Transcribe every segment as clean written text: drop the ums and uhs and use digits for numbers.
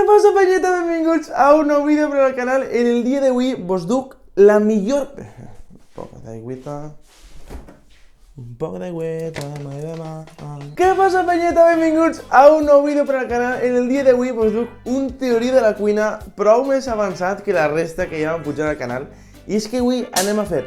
passa, penyeta? Benvinguts a un nou vídeo per al canal. En el dia d'avui vos duc la millor... Un poc d'aigüeta, mai demà... Què passa, penyeta? Benvinguts a un nou vídeo per al canal. En el dia d'avui vos duc un teoria de la cuina prou més avançat que la resta que ja vam pujar al canal. I és que avui anem a fer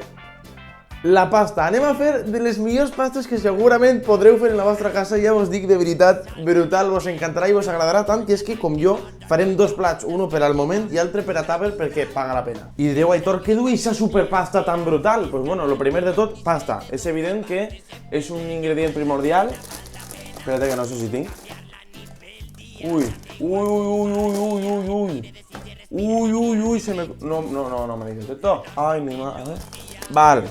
la pasta. Anem a fer de les millors pastes que segurament podreu fer en la vostra casa. Ja vos dic, de veritat, brutal, vos encantarà i vos agradarà tant, que és que, com jo, farem dos plats, uno per al moment i altre per a tàper, perquè paga la pena. I direu, Aitor, què du aquesta superpasta tan brutal? Pues bueno, lo primer de tot, pasta. És evident que és un ingredient primordial. Espera't, que no sé si tinc. Ui, ui, ui, ui, ui, ui, ui. Ui, ui, ui, se me... No me dices esto. Ai, mi madre. Val.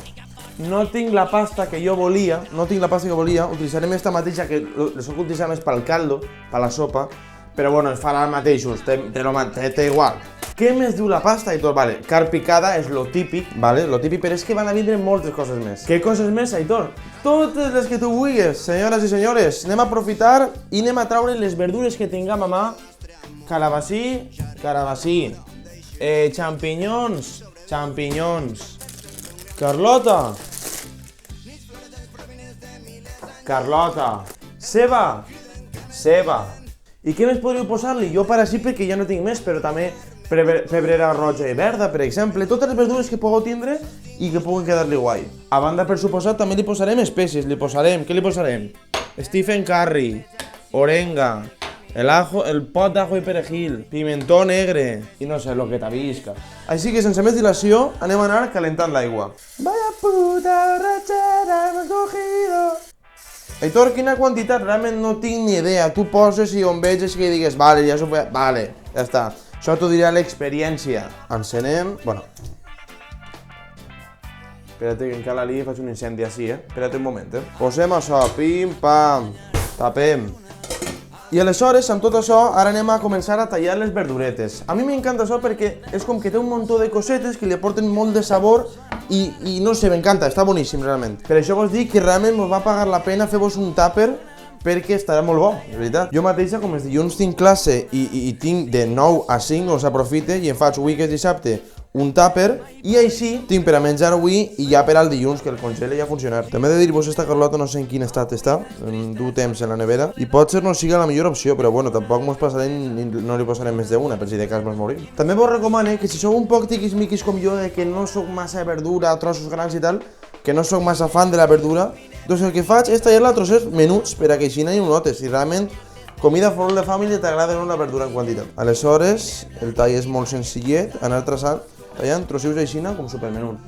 No tinc la pasta que jo volia, utilitzarem esta mateixa que la soc utilitzant més pel caldo, per la sopa, però bueno, es farà el mateixos, té igual. Què més diu la pasta? Aitor, vale, carn picada és lo típic, vale, lo típic, però és que van a vindre moltes coses més. Què coses més, Aitor? Totes les que tu vulguis, senyores i senyores. Anem a aprofitar i anem a traure les verdures que tinguem a mà. Calabací, xampinyons, Carlota, ceba. I què més podríeu posar-li? Jo per així perquè ja no tinc més, però també pebrera roja i verda, per exemple. Totes les verdures que pugueu tindre i que puguen quedar-li guai. A banda, per suposat, també li posarem espècies. Què li posarem? Stephen Curry, orenga, el pot d'ajo i perejil, pimentó negre i no sé, lo que t'avisca. Així que, sense més dilació, anem a anar calentant l'aigua. Vaya puta borratxera hemos cogido. Aitor, quina quantitat? Realment no tinc ni idea. Tu poses i on veges que digues, vale, ja s'ho puc... Vale, ja està. Això t'ho dirà l'experiència. Encenem... Bueno. Espera't, que encara li faig un incendi així, Espera't un moment, Posem això, pim, pam, tapem. I aleshores, amb tot això, ara anem a començar a tallar les verduretes. A mi m'encanta això perquè és com que té un muntó de cosetes que li aporten molt de sabor i no sé, m'encanta, està boníssim realment. Per això vos dic que realment vos va pagar la pena fer-vos un tàper perquè estarà molt bo, de veritat. Jo mateixa, com els dilluns tinc classe i tinc de 9 a 5, on s'aprofite, i em faig avui que és dissabte un tàper, i així tinc per a menjar avui i ja per al dilluns, que el congele ja funcionar. També he de dir-vos, esta Carlota no sé en quin estat està, du temps en la nevera, i potser no siga la millor opció, però bueno, tampoc mos passarem i no li posarem més d'una, per si de cas mos morim. També vos recomano que si sou un poc tiquismiquis com jo, de que no sóc massa verdura, trossos grans i tal, que no sóc massa fan de la verdura, doncs el que faig és tallar-la a trossets menuts per a que així no ho notes, i realment comida for de família t'agrada la verdura en quantitat. Aleshores, el tall és molt senzillet, anar traçant, tallant trossius aixina com supermenut.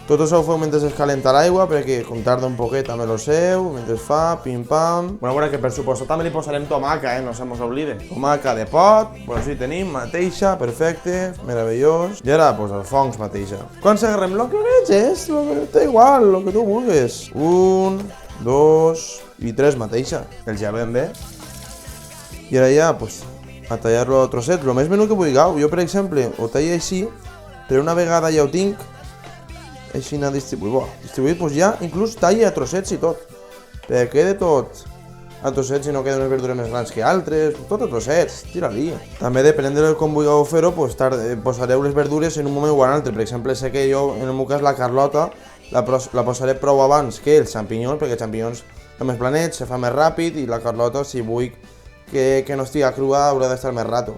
Tot això ho feu mentre es calenta l'aigua, perquè com tarda un poquet també lo seu, mentre es fa, pim-pam... Bueno, a veure que per suposat també li posarem tomaca, no se mos oblide. Tomaca de pot, pues així tenim, mateixa, perfecte, meravellós. I ara, pues els fongs mateixa. Quan s'agarrem lo que veges, té igual, lo que tu vulguis. 1, 2 i 3 mateixa. Els ja ben bé. I ara ja, pues, a tallar-lo a trossets, lo més menut que vulgueu. Jo, per exemple, ho tallo així, però una vegada ja ho tinc, així anar distribuït. Distribuït, doncs ja, inclús talla a trossets i tot. Perquè quede tot a trossets i no queden unes verdures més grans que altres, tot a trossets, tira-li. També depenent de com vulgueu fer-ho, posareu les verdures en un moment o en altre. Per exemple, sé que jo, en el meu cas, la Carlota, la posaré prou abans que els xampinyons, perquè els xampinyons són més planets, se fa més ràpid, i la Carlota, si vull que no estiga crua, haurà d'estar més rato.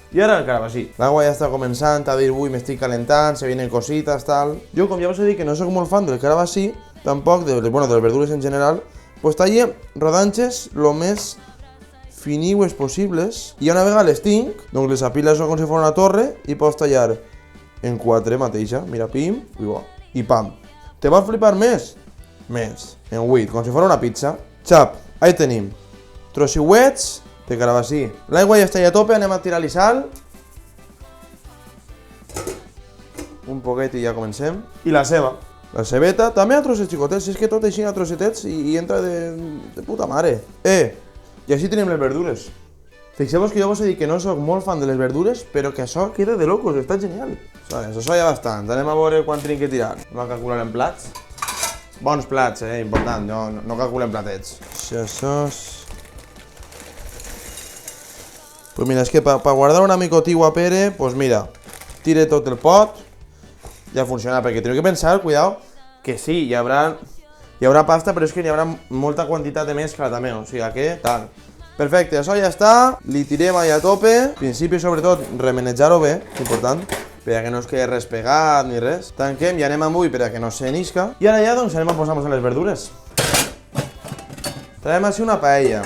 I ara el calabací. L'aigua ja està començant a dir, ui, m'estic calentant, se vienen cositas, tal. Jo, com ja us he dit que no soc molt fan del calabací, tampoc, de les verdures en general, pues talle rodanxes lo més finiues possibles, i una vegada les tinc, doncs les apiles com si fos una torre, i pots tallar en 4 mateixa, mira, pim, i pam. Te va flipar més? Més. En 8, com si fos una pizza. Xap, ahí tenim. Trossiuets de calabací. L'aigua ja està a tope, anem a tirar-li sal. Un poquet i ja comencem. I la ceba. La cebeta, també a trossets xicotets, és que tot així a trossetets i entra de puta mare. I així tenim les verdures. Fixeu-vos que jo vos he dit que no sóc molt fan de les verdures, però que això queda de locos, està genial. Això ja bastant, anem a veure quan tenim que tirar. Anem a calcular en plats. Bons plats, important, no calculem platets. Això és... Pues mira, és que per guardar una micotigua pere, pues mira, tire tot el pot, ja funciona, perquè teniu que pensar, cuidao, que sí, hi haurà pasta, però és que hi haurà molta quantitat de mescla també, o sigui que tal. Perfecte, això ja està, li tirem allà a tope, al principi sobretot remenejar-ho bé, és important, perquè no es quedi res pegat ni res. Tanquem i anem amb ull perquè no s'enisca. I ara ja doncs anem a posar-nos les verdures. Traiem així una paella.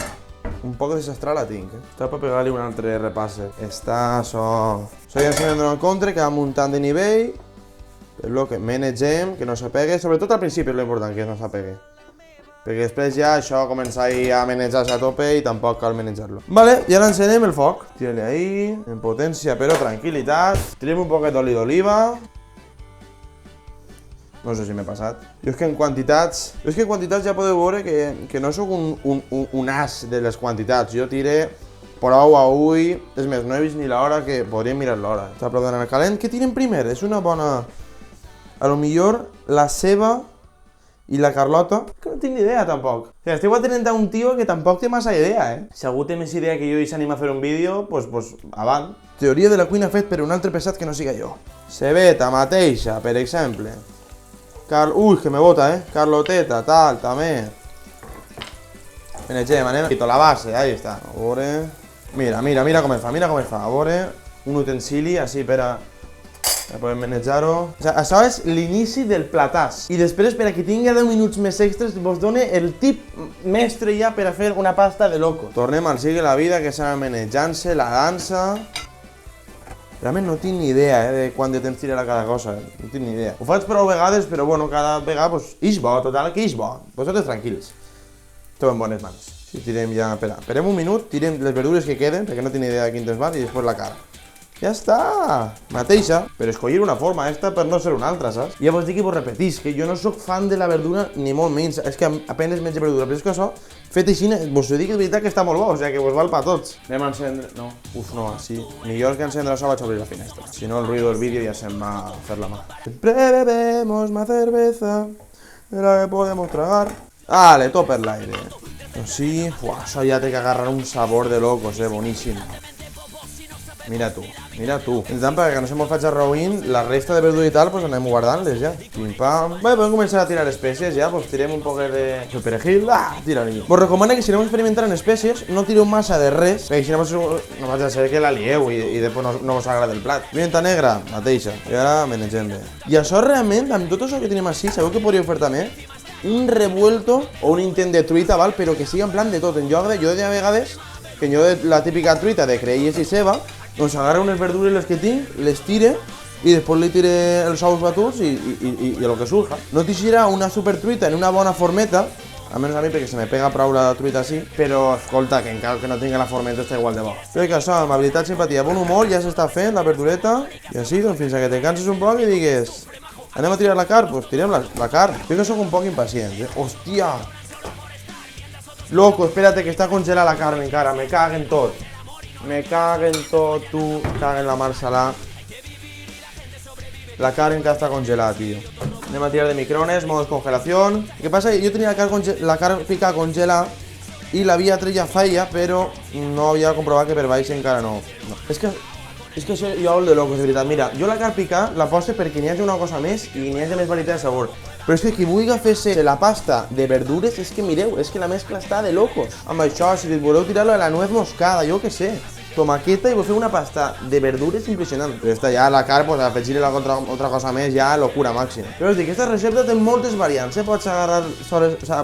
Un poc desastral la tinc, Està per pegar-li un altre repasse. Està, això ja ens anem donant compte que va muntant de nivell, per lo que manegem, que no s'apegue, sobretot al principi és l'important, que no s'apegue. Perquè després ja això comença a manejar-se a tope i tampoc cal manejar-lo. Vale, i ara encenem el foc. Tira-li ahí, en potència però tranquil·litat. Tirem un poquet d'oli d'oliva. No sé si m'he passat. Jo és que en quantitats ja podeu veure que no sóc un as de les quantitats. Jo tire prou a ull. És més, no he vist ni l'hora, que podríem mirar l'hora. Està prou d'anar calent. Què tirem primer? És una bona... A lo millor la ceba i la Carlota, que no tinc ni idea tampoc. O sigui, estic atenent a un tio que tampoc té massa idea, Si algú té més idea que jo i s'anima a fer un vídeo, pues avant. Teoria de la cuina fet per un altre pesat que no siga jo. Cebeta mateixa, per exemple. Ui, que me bota, Carloteta, tal, també. Menegem, anem. Quito la base, ahí està. A veure... Mira com es fa, A veure, un utensili, així per a poder manejar-ho. O sigui, això és l'inici del platàs. I després, per a que tingui 10 minuts més extras, vos done el tip mestre ja per a fer una pasta de loco. Tornem al sigue la vida, que s'ha manejant-se, la dansa... Realment no tinc ni idea, de quant de temps tirarà cada cosa, no tinc ni idea. Ho faig prou vegades, però bueno, cada vegada, pues, ix bo, total, que ix bo. Vosaltres tranquils. Esteu en bones mans. Si tirem ja, esperem un minut, tirem les verdures que queden, perquè no tinc idea de quin temps van, i després la cara. Ja està! Mateixa, per escollir una forma esta per no ser una altra, saps? Ja vos dic que vos repetís, que jo no sóc fan de la verdura ni molt menys, és que apenes menjo verdura, però és que això, fet així, vos ho dic de veritat que està molt bo, o sigui que vos val per tots. Anem a encendre... No, no, així. Millor que encendre això vaig obrir la finestra. Si no, el ruido del vídeo ja se'm va a fer la mà. Siempre bebemos más cerveza de la que podemos tragar. Vale, todo per l'aire. Així, això ja té que agarrar un sabor de locos, boníssim. Mira tu. Intentant perquè no se mos faig arrauint, la resta de verdura i tal, pues anem guardant-les ja. Pim pam. Bé, podem començar a tirar espècies ja, pues tirem un poc de perejil, tira-li. Vos recomano que si aneu experimentant en espècies, no tireu massa de res, perquè si no vaig a ser que la lieu i després no vos agrada el plat. Pimienta negra, mateixa. I ara menegem bé. I això realment, amb tot això que tenim així, sabeu que podríeu fer també? Un revuelto o un intent de truita, val? Però que sigui en plan de tot. En lloc de, jo de vegades, que jo de la típica truita de creïlles i ceba, doncs agarre unes verdures les que tinc, les tire i després li tire els ous batuts i el que surja. No t'eixirà una super truita en una bona formeta, almenys a mi perquè se me pega prou la truita així, però escolta, que encara que no tingui la formeta està igual de bo. Crec que això, amabilitat, simpatia, bon humor, ja s'està fent la verdureta i així, doncs fins a que te canses un poc i digues anem a tirar la carn? Doncs tirem la carn. Jo que sóc un poc impacient, Hòstia! Loco, espérate que està congelada la carn encara, me caguen tot. Me caguen tot, tu, caguen la mar salà. La carn encara està congelada, tio. Anem a tirar de micrones, modo congelación. Què passa? Jo tenia la carn picada congelada i l'havia tret ja feia, però no havia comprovat que per baix encara no. És que això jo hablo de locos, de veritat. Mira, jo la carn picada la poso perquè n'hi hagi una cosa més i n'hi hagi més varietat de sabor. Però és que qui vulgui fer-se la pasta de verdures, és que mireu, és que la mescla està de locos. Amb això, si voleu tirar-lo a la nuez moscada, jo què sé. Tomaqueta i vos feu una pasta de verdures impressionant. Però esta ja, la carn, pues afegir-li altra cosa més, ja locura màxima. Però us dic, aquesta recepta té moltes variants, Pots agarrar,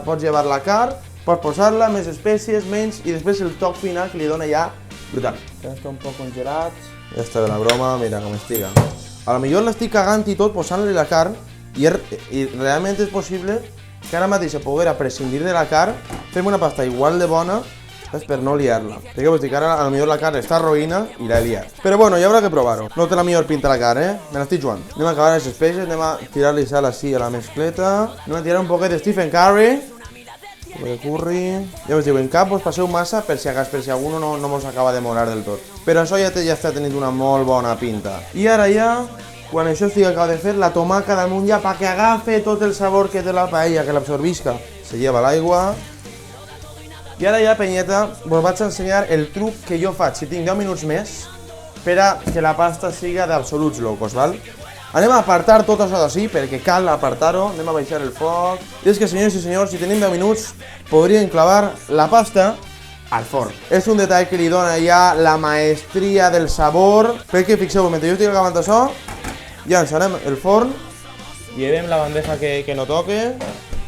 pots llevar la carn, pots posar-la, més espècies, menys, i després el toc final que li dona ja brutal. Ja està un poc congelat. Ja està de la broma, mira com estiga. A lo millor l'estic cagant i tot posant-li la carn i realment és possible que ara mateix a poder prescindir de la carn, fem una pasta igual de bona per no liar-la. Perquè vos dic, ara a lo millor la carn està roïna i la he liat. Però bueno, ja haurà que provar-ho. No té la millor pinta la carn, Me l'estic jugant. Anem a acabar les espècies, anem a tirar-li sal així a la mescleta. Anem a tirar un poquet de Stephen Curry. Un poquet de curry. Ja us diu, en cap vos passeu massa per si algú no vos acaba de molar del tot. Però això ja està tenint una molt bona pinta. I ara ja, quan això estigui acabat de fer, la tomaca damunt ja perquè agafi tot el sabor que té la paella, que l'absorbisca. Se lleva l'aigua. I ara ja, penyeta, vos vaig ensenyar el truc que jo faig si tinc 10 minuts més per a que la pasta siga d'absoluts locos, val? Anem a apartar tot això d'ací, perquè cal apartar-ho, anem a baixar el foc. I és que, senyors i senyors, si tenim 10 minuts, podríem clavar la pasta al forn. És un detall que li dona ja la maestria del sabor, perquè, fixeu-vos, mentre jo estic acabant això, ja encenem el forn, llevem la bandeja que no toque,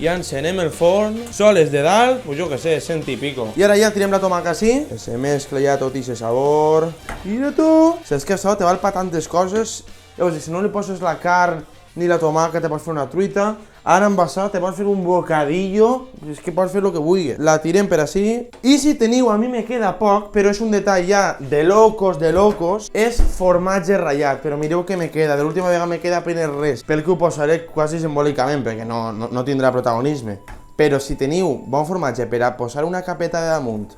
i encenem el forn, soles de dalt, pues jo que sé, 100 i pico. I ara ja tirem la tomaca així, que se mescla ja tot aquest sabor. Mira tu! Saps que això te val per tantes coses. Llavors, si no li poses la carn ni la tomaca, te pots fer una truita. Ara amb això te pots fer un bocadillo, és que pots fer el que vulguis. La tirem per així. I si teniu, a mi me queda poc, però és un detall ja de locos, és formatge ratllat. Però mireu que me queda, de l'última vegada me queda apenas res. Pel que ho posaré quasi simbòlicament, perquè no tindrà protagonisme. Però si teniu bon formatge per a posar una capeta de damunt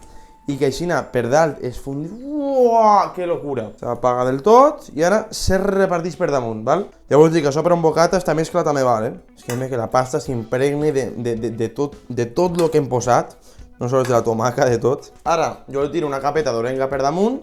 i que així per dalt es fundi... Uaaah, que locura! S'apaga del tot i ara se reparteix per damunt, val? Ja vos dic que això per un bocata està mescla també val, És que la pasta s'impregni de tot el que hem posat, no sols de la tomaca, de tot. Ara, jo li tiro una capeta d'orenga per damunt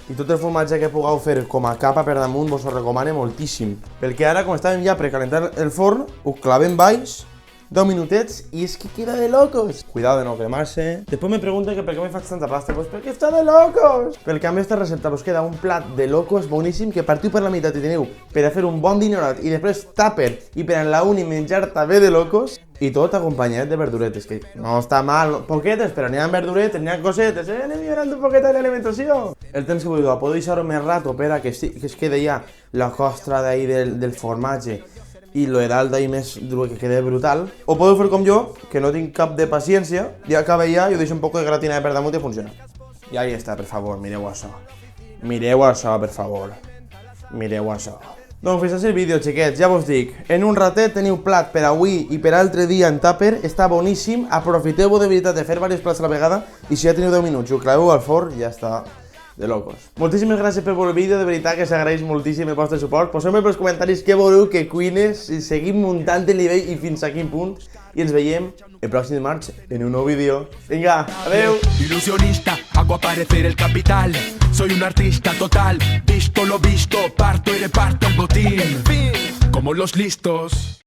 i tot el formatge que pugueu fer com a capa per damunt vos ho recomano moltíssim. Perquè ara, com estàvem ja precalentant el forn, ho clavem baix, 2 minutets i és que queda de locos. Cuidado de no cremar-se. Després me pregunten que per què me faig tanta pasta. Pues perquè està de locos. Perquè amb aquesta recepta vos queda un plat de locos boníssim que partiu per la meitat i teniu per a fer un bon dinorat i després tàper i per en la uni menjar també de locos i tot acompanyat de verduretes, que no està mal, poquetes, però n'hi ha verduretes, n'hi ha cosetes, anem millorant un poquet de l'alimentació. El temps que vulgueu, podeu deixar-ho més rato per a que es quede ja la costra d'ahí del formatge i lo de dalt d'ahir més que quede brutal. O podeu fer com jo, que no tinc cap de paciència, ja acaba ja i ho deixo un poc de gratinada per damunt i funciona. I ahí està, per favor, mireu això. Mireu això, per favor. Mireu això. Doncs fins així el vídeo, xiquets, ja vos dic. En un ratet teniu plat per avui i per altre dia en tàper, està boníssim. Aprofiteu-vos de veritat de fer diversos plats a la vegada i si ja teniu 10 minuts i ho claveu al forn, ja està de locos. Moltíssimes gràcies per veure el vídeo, de veritat que s'agraeix moltíssim el vostre suport. Poseu-me pels comentaris què voleu que cuines, si seguim muntant el nivell i fins a quin punt. I ens veiem el pròxim dimarts en un nou vídeo. Vinga, adeu! Ilusionista, hago aparecer el capital. Soy un artista total, visto lo visto, parto y reparto un botín. Como los listos.